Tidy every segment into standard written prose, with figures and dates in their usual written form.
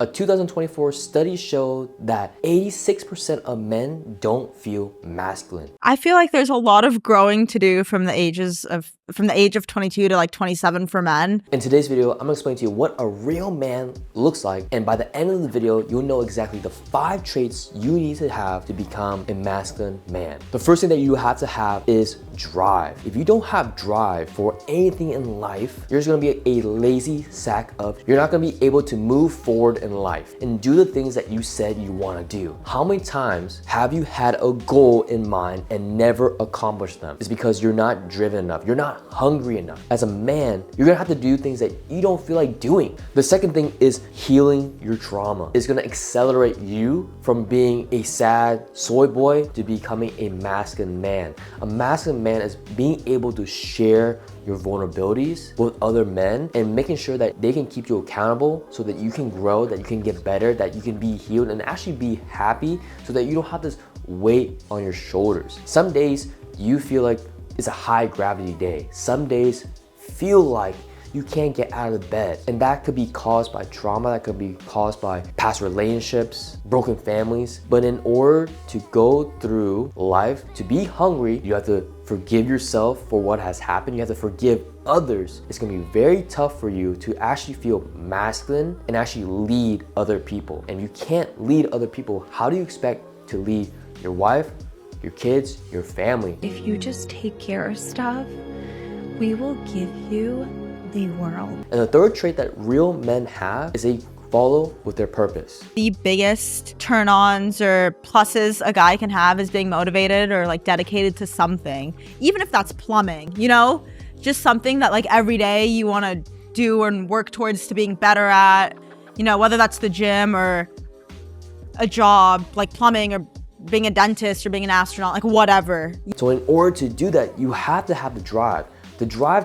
A 2024 study showed that 86% of men don't feel masculine. I feel like there's a lot of growing to do from the age of 22 to like 27 for men. In today's video, I'm gonna explain to you what a real man looks like, and by the end of the video, you'll know exactly the 5 traits you need to have to become a masculine man. The first thing that you have to have is drive. If you don't have drive for anything in life, you're just gonna be a lazy sack of, you're not gonna be able to move forward in life and do the things that you said you wanna do. How many times have you had a goal in mind and never accomplished them? It's because you're not driven enough, you're not hungry enough. As a man, you're gonna have to do things that you don't feel like doing. The second thing is healing your trauma. It's gonna accelerate you from being a sad soy boy to becoming a masculine man. A masculine man is being able to share your vulnerabilities with other men and making sure that they can keep you accountable so that you can grow, that you can get better, that you can be healed and actually be happy so that you don't have this weight on your shoulders. Some days you feel like it's a high gravity day. Some days feel like you can't get out of the bed. And that could be caused by trauma, that could be caused by past relationships, broken families. But in order to go through life, to be hungry, you have to forgive yourself for what has happened. You have to forgive others. It's gonna be very tough for you to actually feel masculine and actually lead other people. And you can't lead other people. How do you expect to lead your wife, your kids, your family? If you just take care of stuff, we will give you the world. And the third trait that real men have is they follow with their purpose. The biggest turn-ons or pluses a guy can have is being motivated or like dedicated to something, even if that's plumbing, you know, just something that like every day you want to do and work towards to being better at, you know, whether that's the gym or a job like plumbing or being a dentist or being an astronaut, like whatever. So in order to do that, you have to have the drive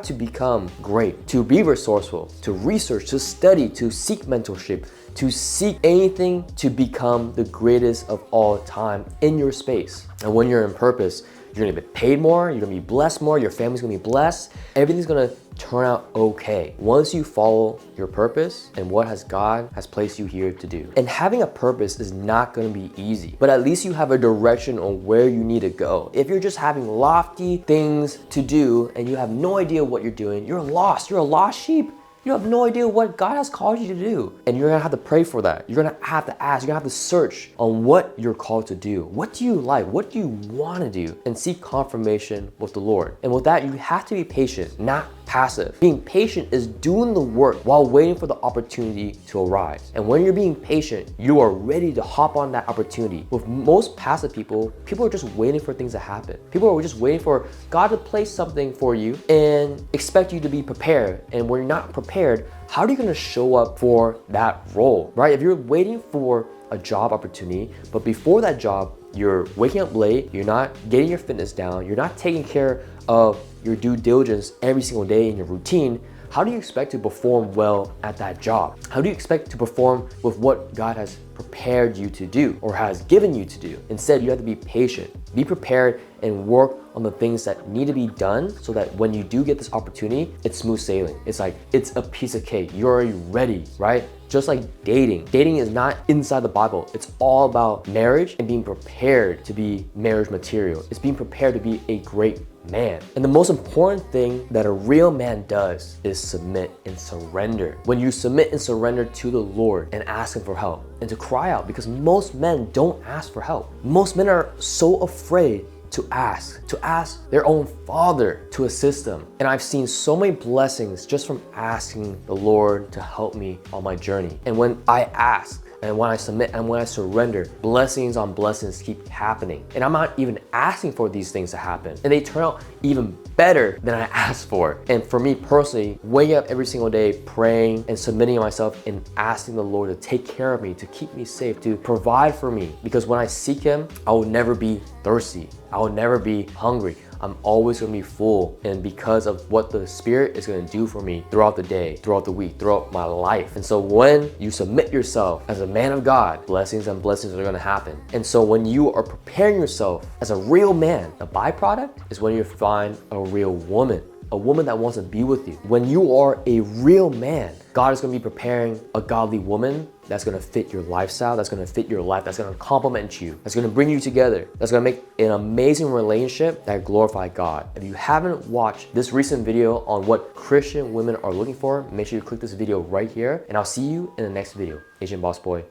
to become great, to be resourceful, to research, to study, to seek mentorship, to seek anything to become the greatest of all time in your space. And when you're in purpose, you're gonna get paid more, you're gonna be blessed more, your family's gonna be blessed, everything's gonna turn out okay. Once you follow your purpose and what God has placed you here to do. And having a purpose is not gonna be easy, but at least you have a direction on where you need to go. If you're just having lofty things to do and you have no idea what you're doing, you're lost, you're a lost sheep. You have no idea what God has called you to do. And you're gonna have to pray for that. You're gonna have to ask, you're gonna have to search on what you're called to do. What do you like? What do you wanna do? And seek confirmation with the Lord. And with that, you have to be patient, not passive. Being patient is doing the work while waiting for the opportunity to arise. And when you're being patient, you are ready to hop on that opportunity. With most passive people are just waiting for things to happen. People are just waiting for God to place something for you and expect you to be prepared. And when you're not prepared, how are you gonna show up for that role, right? If you're waiting for a job opportunity, but before that job, you're waking up late, you're not getting your fitness down, you're not taking care of your due diligence every single day in your routine, how do you expect to perform well at that job? How do you expect to perform with what God has prepared you to do or has given you to do? Instead, you have to be patient, be prepared, and work on the things that need to be done so that when you do get this opportunity, it's smooth sailing. It's like, it's a piece of cake. You're already ready, right? Just like dating. Dating is not inside the Bible. It's all about marriage and being prepared to be marriage material. It's being prepared to be a great man. And the most important thing that a real man does is submit and surrender. When you submit and surrender to the Lord and ask Him for help and to cry out, because most men don't ask for help. Most men are so afraid to ask their own father to assist them. And I've seen so many blessings just from asking the Lord to help me on my journey. And when I ask, and when I submit and when I surrender, blessings on blessings keep happening. And I'm not even asking for these things to happen. And they turn out even better than I asked for. And for me personally, waking up every single day, praying and submitting myself and asking the Lord to take care of me, to keep me safe, to provide for me. Because when I seek Him, I will never be thirsty. I will never be hungry. I'm always gonna be full, and because of what the Spirit is gonna do for me throughout the day, throughout the week, throughout my life. And so when you submit yourself as a man of God, blessings and blessings are gonna happen. And so when you are preparing yourself as a real man, the byproduct is when you find a real woman, a woman that wants to be with you. When you are a real man, God is going to be preparing a godly woman that's going to fit your lifestyle, that's going to fit your life, that's going to complement you, that's going to bring you together, that's going to make an amazing relationship that glorify God. If you haven't watched this recent video on what Christian women are looking for, make sure you click this video right here, and I'll see you in the next video. Asian Boss Boy